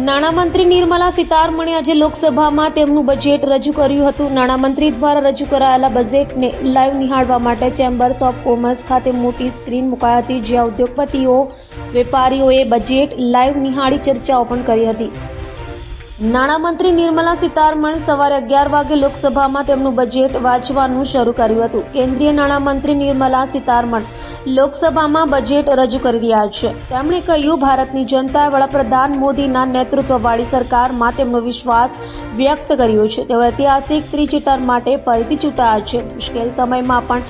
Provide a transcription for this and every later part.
નાણામંત્રી નિર્મલા સીતારમણે આજે લોકસભામાં તેમનું બજેટ રજૂ કર્યું હતું. નાણામંત્રી દ્વારા રજૂ કરાયેલા બજેટને લાઈવ નિહાળવા માટે ચેમ્બર્સ ઓફ કોમર્સ ખાતે મોટી સ્ક્રીન મુકાઈ હતી, જ્યાં ઉદ્યોગપતિઓ, વેપારીઓએ બજેટ લાઈવ નિહાળી ચર્ચાઓ પણ કરી હતી. નાણામંત્રી નિર્મલા સીતારમણ સવારે 11 વાગે લોકસભામાં તેમનું બજેટ વાંચવાનું શરૂ કર્યું હતું. કેન્દ્રીય નાણામંત્રી નિર્મલા સીતારમણ લોકસભામાં બજેટ રજૂ કરી રહ્યા છે. તેમણે કહ્યું, ભારતની જનતાએ વડાપ્રધાન મોદીના નેતૃત્વવાળી સરકારમાં તેમનો વિશ્વાસ વ્યક્ત કર્યો છે. તેઓ ઐતિહાસિક ત્રીજી ટર્મ માટે ફરીથી ચૂંટાયા છે. મુશ્કેલ સમયમાં પણ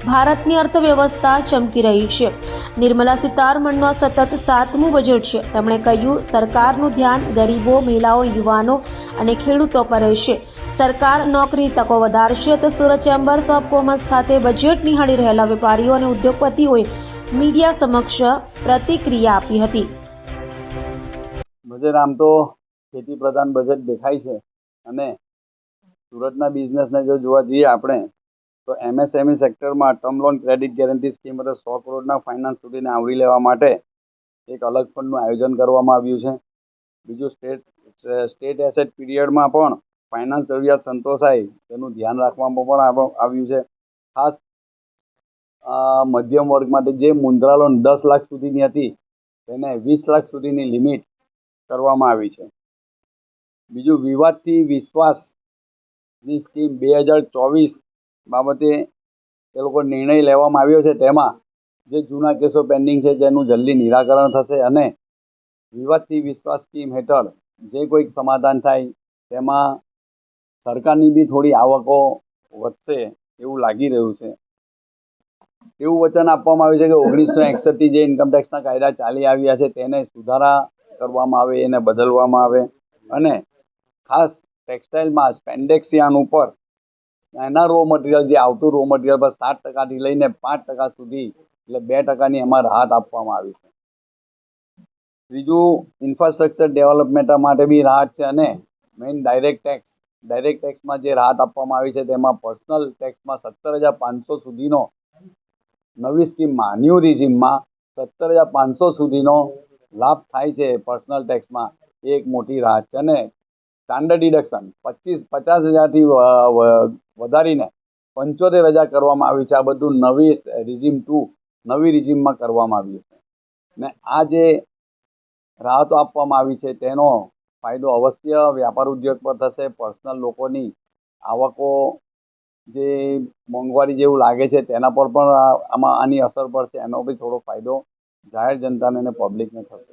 ભારતની અર્થવ્યવસ્થા ચમકી રહી છે. નિર્મલા સીતારમણનું આ સતત 7મું બજેટ છે. તેમણે કહ્યું, સરકારનું ધ્યાન ગરીબો, મહિલાઓ, યુવાનો અને ખેડૂતો પર રહેશે. સરકાર નોકરીની તકો વધારશે. તો સુરત ચેમ્બર્સ ઓફ કોમર્સ ખાતે બજેટ નિહાળી રહેલા વેપારીઓ અને ઉદ્યોગપતિઓએ મીડિયા સમક્ષ પ્રતિક્રિયા આપી હતી. બજેટ આમ તો ખેતી પ્રધાન બજેટ દેખાય છે અને સુરતના બિઝનેસને જો જોવા જઈએ આપણે તો એમએસએમઈ સેક્ટરમાં term loan credit guarantee scheme એટલે 100 કરોડના ફાઇનાન્સ સુધીને આવરી લેવા માટે એક અલગ ફંડનું આયોજન કરવામાં આવ્યું છે. બીજું સ્ટેટ એસેટ પીરિયડમાં પણ ફાઇનાન્સ જરૂરિયાત સંતોષાય તેનું ધ્યાન રાખવામાં પણ આવ્યું છે. ખાસ મધ્યમ વર્ગ માટે જે મુદ્રા લોન 10 લાખ સુધીની હતી તેને 20 લાખ સુધીની લિમિટ કરવામાં આવી છે. બીજું વિવાદથી વિશ્વાસની સ્કીમ 2024 બાબતે એ લોકો નિર્ણય લેવામાં આવ્યો છે. તેમાં જે જૂના કેસો પેન્ડિંગ છે તેનું જલ્દી નિરાકરણ થશે અને વિવાદથી વિશ્વાસ સ્કીમ હેઠળ જે કોઈક સમાધાન થાય તેમાં સરકારની બી થોડી આવકો વધશે એવું લાગી રહ્યું છે. એવું વચન આપવામાં આવ્યું છે કે 1961થી જે ઇન્કમટેક્સના કાયદા ચાલી આવ્યા છે તેને સુધારા કરવામાં આવે, એને બદલવામાં આવે અને ખાસ ટેક્સટાઇલમાં સ્પેન્ડેક્સ યાર્ન ઉપર એના રો મટીરિયલ જે આવતું રો મટીરિયલ પર 7%થી લઈને 5% સુધી એટલે 2%ની એમાં રાહત આપવામાં આવી છે. ત્રીજું ઇન્ફ્રાસ્ટ્રક્ચર ડેવલપમેન્ટ માટે બી રાહત છે અને મેઇન ડાયરેક્ટ ટેક્સમાં જે રાહત આપવામાં આવી છે તેમાં પર્સનલ ટેક્સમાં 17,500 સુધીનો નવી સ્કીમમાં ન્યૂ રિઝીમમાં 17,500 સુધીનો લાભ થાય છે. પર્સનલ ટેક્સમાં એક મોટી રાહત છે અને સ્ટાન્ડર્ડ ડિડક્શન 50,000થી વધારીને 75,000 કરવામાં આવ્યું છે. આ બધું નવી રિઝીમમાં કરવામાં આવ્યું છે ને આ જે રાહતો આપવામાં આવી છે તેનો ફાયદો અવશ્ય વ્યાપાર ઉદ્યોગ પર થશે. પર્સનલ લોકોની આવકો જે મોંઘવારી જેવું લાગે છે તેના પર પણ આની અસર પડશે. એનો બી થોડો ફાયદો જાહેર જનતાને અને પબ્લિકને થશે.